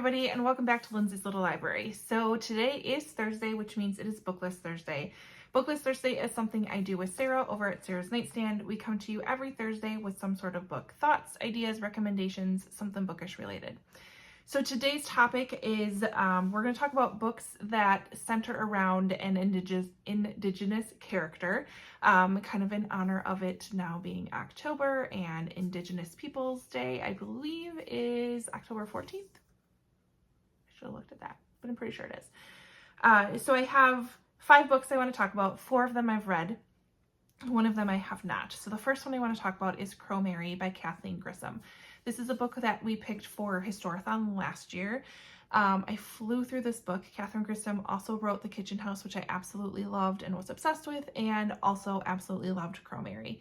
everybody, and welcome back to Lindsey's Little Library. So today is Thursday, which means it is Booklist Thursday. Booklist Thursday is something I do with Sarah over at Sarah's Nightstand. We come to you every Thursday with some sort of book, thoughts, ideas, recommendations, something bookish related. So today's topic is we're going to talk about books that center around an indigenous character, kind of in honor of it now being October, and Indigenous Peoples Day, I believe, is October 14th. I should have looked at that, but I'm pretty sure it is. So I have 5 books I want to talk about. 4 of them I've read. One of them I have not. So the first one I want to talk about is Crow Mary by Kathleen Grissom. This is a book that we picked for Historathon last year. I flew through this book. Kathleen Grissom also wrote The Kitchen House, which I absolutely loved and was obsessed with, and also absolutely loved Crow Mary.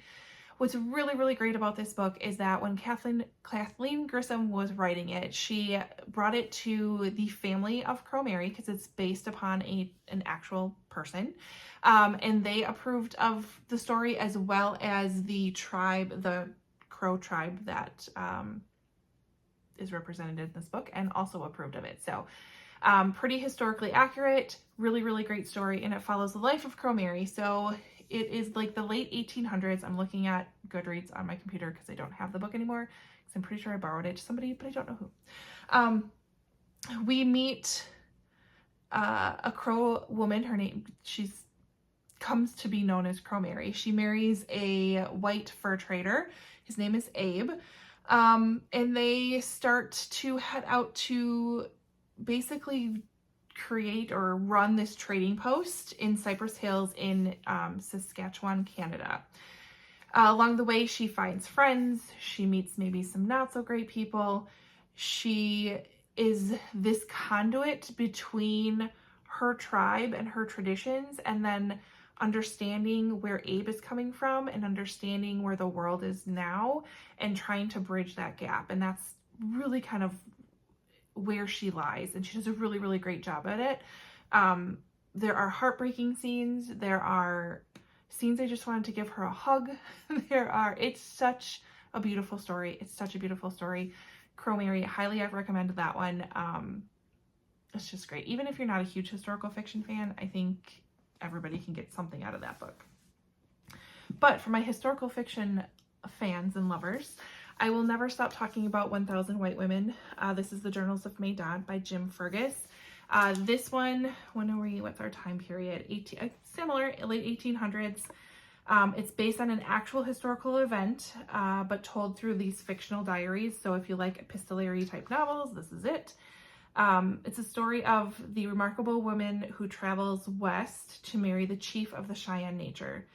What's really, really great about this book is that when Kathleen Grissom was writing it, she brought it to the family of Crow Mary because it's based upon an actual person. And they approved of the story, as well as the tribe, the Crow tribe that is represented in this book, and also approved of it. So pretty historically accurate, really, really great story, and it follows the life of Crow Mary. So it is like the late 1800s. I'm looking at Goodreads on my computer because I don't have the book anymore, because I'm pretty sure I borrowed it to somebody, but I don't know who. We meet a Crow woman. Her name, comes to be known as Crow Mary. She marries a white fur trader. His name is Abe. And they start to head out to basically create or run this trading post in Cypress Hills in Saskatchewan, Canada. Along the way, she finds friends. She meets maybe some not so great people. She is this conduit between her tribe and her traditions, and then understanding where Abe is coming from and understanding where the world is now and trying to bridge that gap. And that's really kind of where she lies, and she does a really, really great job at it. There are heartbreaking scenes. There are scenes I just wanted to give her a hug. It's such a beautiful story. It's such a beautiful story. Crow Mary, highly I've recommended that one. It's just great. Even if you're not a huge historical fiction fan, I think everybody can get something out of that book. But for my historical fiction fans and lovers, I will never stop talking about 1000 White Women. This is The Journals of May Dodd by Jim Fergus. This one, what's our time period? Similar, late 1800s. It's based on an actual historical event, but told through these fictional diaries. So if you like epistolary type novels, this is it. It's a story of the remarkable woman who travels west to marry the chief of the Cheyenne Nature.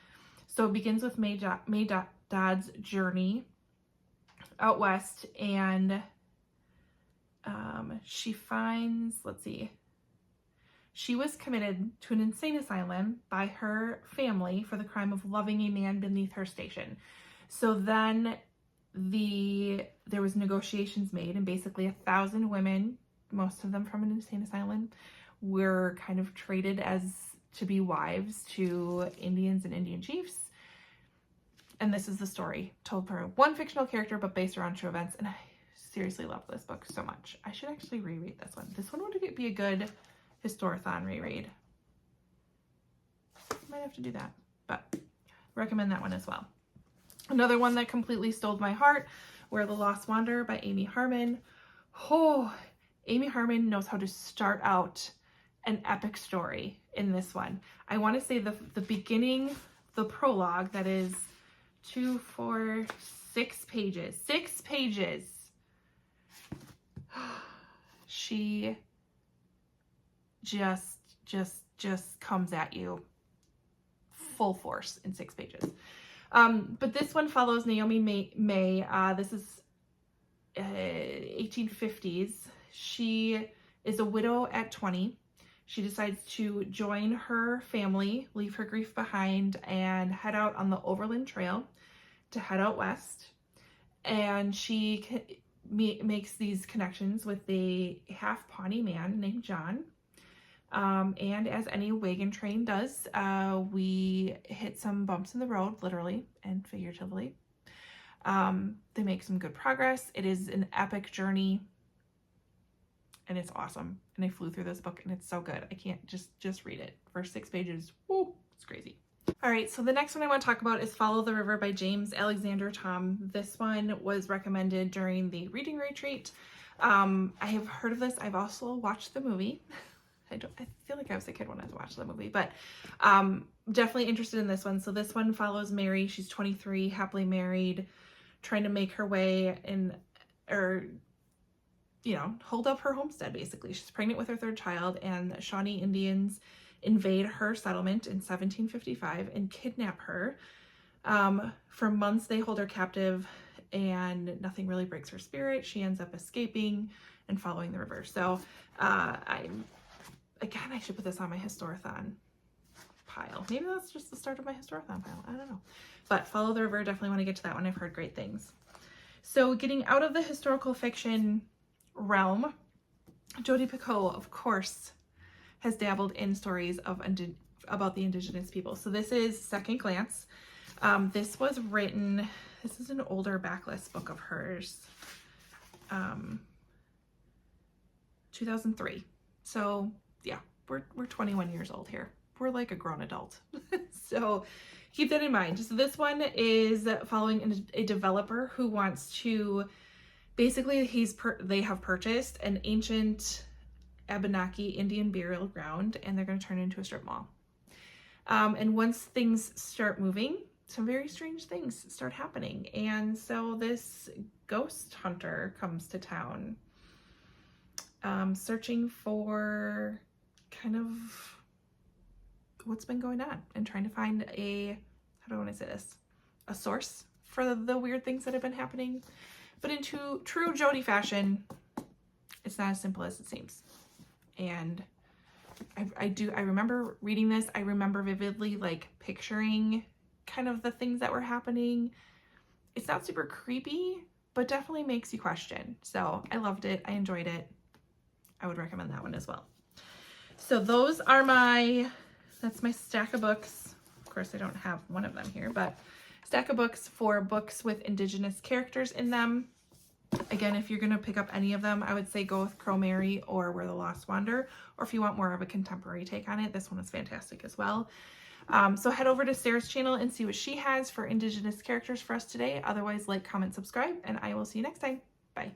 So it begins with May Dodd's journey out west, and she finds, she was committed to an insane asylum by her family for the crime of loving a man beneath her station. So then there was negotiations made, and basically 1,000 women, most of them from an insane asylum, were kind of traded as to be wives to Indians and Indian chiefs. And this is the story told for one fictional character, but based around true events. And I seriously love this book so much. I should actually reread this one. This one would be a good Historathon reread. Might have to do that, but recommend that one as well. Another one that completely stole my heart, Where the Lost Wander by Amy Harmon. Oh, Amy Harmon knows how to start out an epic story in this one. I want to say the beginning, the prologue, that is 2, 4, 6 pages. 6 pages. She just comes at you full force in 6 pages. But this one follows Naomi May. This is 1850s. She is a widow at 20. She decides to join her family, leave her grief behind, and head out on the Overland Trail to head out west. And she makes these connections with a half-Pawnee man named John. And as any wagon train does, we hit some bumps in the road, literally and figuratively. They make some good progress. It is an epic journey. and it's awesome. And I flew through this book and it's so good. I can't just read it. First 6 pages, woo, it's crazy. All right, so the next one I want to talk about is Follow the River by James Alexander Thom. This one was recommended during the reading retreat. I have heard of this. I've also watched the movie. I feel like I was a kid when I watched the movie, but definitely interested in this one. So this one follows Mary. She's 23, happily married, trying to make her way hold up her homestead, basically. She's pregnant with her 3rd child, and the Shawnee Indians invade her settlement in 1755 and kidnap her. For months, they hold her captive, and nothing really breaks her spirit. She ends up escaping and following the river. So I should put this on my Historathon pile. Maybe that's just the start of my Historathon pile. I don't know. But Follow the River, definitely want to get to that one. I've heard great things. So getting out of the historical fiction realm, Jodi Picoult, of course, has dabbled in stories about the Indigenous people. So this is Second Glance. This was written, this is an older backlist book of hers, 2003. So yeah, we're 21 years old here. We're like a grown adult. So keep that in mind. So this one is following a developer who wants to, basically they have purchased an ancient Abenaki Indian burial ground, and they're going to turn it into a strip mall. And once things start moving, some very strange things start happening. And so this ghost hunter comes to town, searching for kind of what's been going on and trying to find how do I want to say this? A source for the weird things that have been happening. But in true Jodi fashion, it's not as simple as it seems. And I remember reading this. I remember vividly like picturing kind of the things that were happening. It's not super creepy, but definitely makes you question. So I loved it. I enjoyed it. I would recommend that one as well. So those are that's my stack of books. Of course, I don't have one of them here, but stack of books for books with Indigenous characters in them. Again, if you're going to pick up any of them, I would say go with Crow Mary or Where the Lost Wander, or if you want more of a contemporary take on it, this one is fantastic as well. So head over to Sarah's channel and see what she has for Indigenous characters for us today. Otherwise, like, comment, subscribe, and I will see you next time. Bye.